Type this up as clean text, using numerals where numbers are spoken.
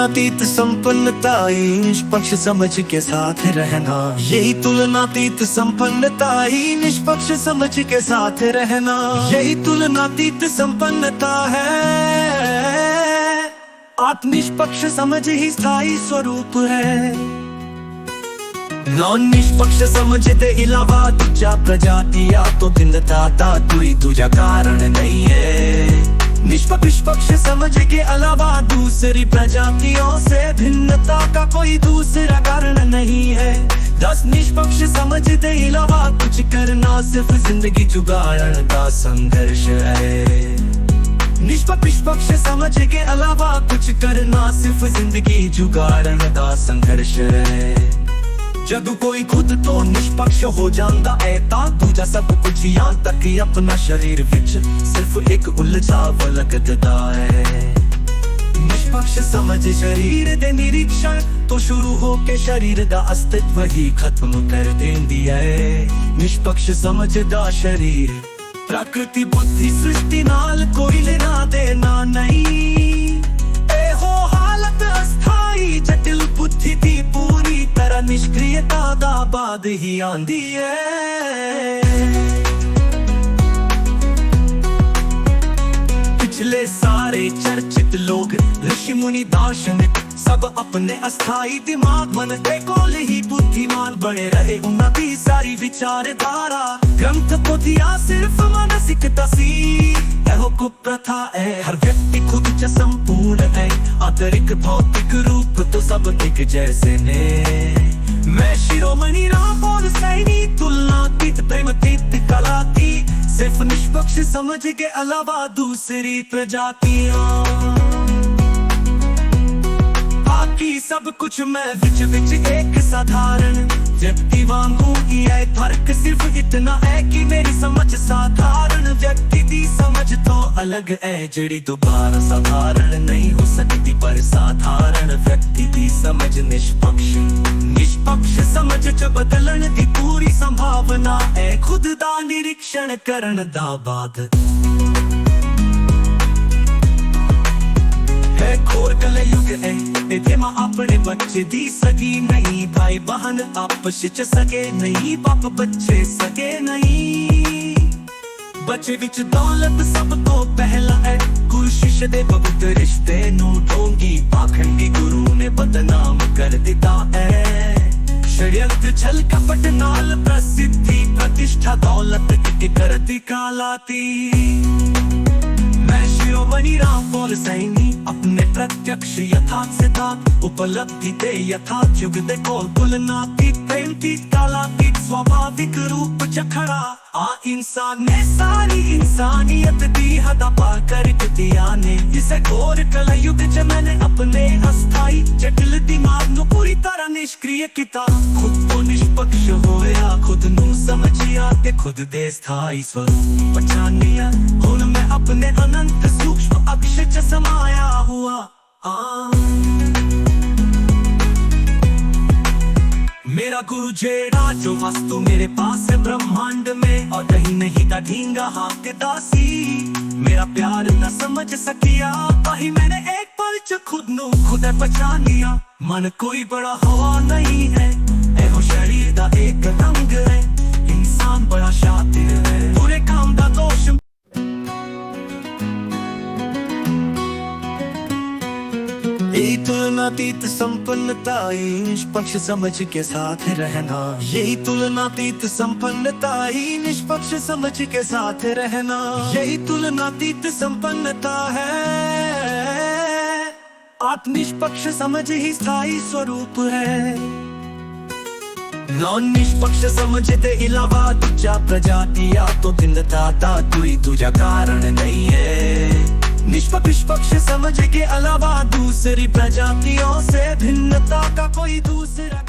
तुलनातीत संपन्नता, निष्पक्ष समझ के साथ रहना। यही तुलनातीत संपन्नता ही निष्पक्ष समझ के साथ रहना। यही तुलनातीत संपन्नता है, आत्मनिष्पक्ष समझ ही स्थायी स्वरूप है। नॉन निष्पक्ष समझ दे इलावा तुझ्या प्रजातीया तो भिन्नता तुई तुझा कारण नहीं है। निष्पक्ष समझ के अलावा दूसरी प्रजातियों से भिन्नता का कोई दूसरा कारण नहीं है। 10 निष्पक्ष समझ दे इलावा कुछ करना सिर्फ जिंदगी जुगाड़न का संघर्ष है। निष्पक्ष समझ के अलावा कुछ करना सिर्फ जिंदगी जुगाड़न का संघर्ष है। जदू कोई खुद तो निष्पक्ष हो जाता है ता दूजा सब कुछ यहाँ तक कि अपना शरीर विच सिर्फ एक उलझाव लगता है। निष्पक्ष समझ शरीर दे निरीक्षण तो शुरू हो के शरीर दा अस्तित्व ही खत्म कर देंदी है। निष्पक्ष समझ दा शरीर प्रकृति बुद्धि सृष्टि नाल कोई लेना देना नहीं। ए हो हालत अस्थाई जटिल बुद्धि दी पूरी तरह निष्क्रियता दा बाद ही आंदी है। पिछले सारे चर्चित लोग ऋषि मुनि दार्शनिक सब अपने अस्थाई दिमाग मन के कोल ही बुद्धिमान बने रहे। उनकी सारी विचारधारा ग्रंथ पोथिया सिर्फ मानसिकता सी एहो कुप्रथा है। हर व्यक्ति खुद च संपूर्ण है, आंतरिक भौतिक रूप तो सब एक जैसे ने। मैं शिरोमणि राम और सैनी तुलनातीत प्रेमतीत कलाती सिर्फ निष्पक्ष समझ के अलावा दूसरी प्रजातियां बाकी सब कुछ मैं विच एक साधारण व्यक्ति वांगू ही है। फर्क सिर्फ इतना है कि मेरी समझ साधारण व्यक्ति दी समझ तो अलग है जेड़ी दोबारा साधारण नहीं हो सकती। पर साधारण व्यक्ति दी समझ निष्पक्ष समझ च बदलन दी पूरी संभावना है। खुद दा निरीक्षण करन दा बाद घोर कलयुग है। इथे मां अपने बच्चे दी सगी नहीं, भाई बहन आपस च सके नहीं, बाप बच्चे सके नहीं। बच्चे विच दौलत सब तो पहला है, गुरु शिष्य दे बहुत रिश्ते नू ढोंगी पाखंडी गुरु ने बदनाम कर दिता है। षड्यंत्र छल कपट नाल प्रसिद्धि प्रतिष्ठा दौलत की करती कालाती। मैं शिरोमणि राम और सैनी अपने प्रत्यक्ष यथार्थ सिद्धांत उपलब्धि दे यथार्थ युग दे को तुलनातीत प्रेमतीत कालातीत स्वाभाविक रूप चखड़ा आ इंसान ने सारी इंसानियत दी हद पार कर दिया ने। इसे घोर कलयुग च मैंने अपने अस्थाई जटिल दिमाग नु पूरी तरह निष्क्रिय किता। खुद तो निष्पक्ष होया खुद नु समझिया ते खुद दे स्थाई स्वरूप पहचानिया। हुन मैं अपने अनंत सूक्ष्म अक्षर च समाया हुआ मेरा गुरु जेड़ा जो वस्तु मेरे पास है ब्रह्मांड में और कहीं नहीं का ढींगा हाथ दासी। मेरा प्यार न समझ सकिया कहीं मैंने एक पल च खुद नु खुद पहचान लिया। मन कोई बड़ा हवा नहीं है, एहो शरीर दा एक रंग है। इंसान बड़ा शातिर है, पूरे काम दा दोष तुलनातीत संपन्नता निष्पक्ष समझ के साथ रहना। यही तुलनातीत संपन्नता ही निष्पक्ष समझ के साथ रहना। यही तुलनातीत संपन्नता है, आत्मनिष्पक्ष समझ ही स्थायी स्वरूप है। नॉन निष्पक्ष समझ दे इलावा तुझा प्रजातिया तो भिन्नता तुई तुझा कारण नहीं है। निष्पक्ष समझ के अलावा दूसरी प्रजातियों से भिन्नता का कोई दूसरा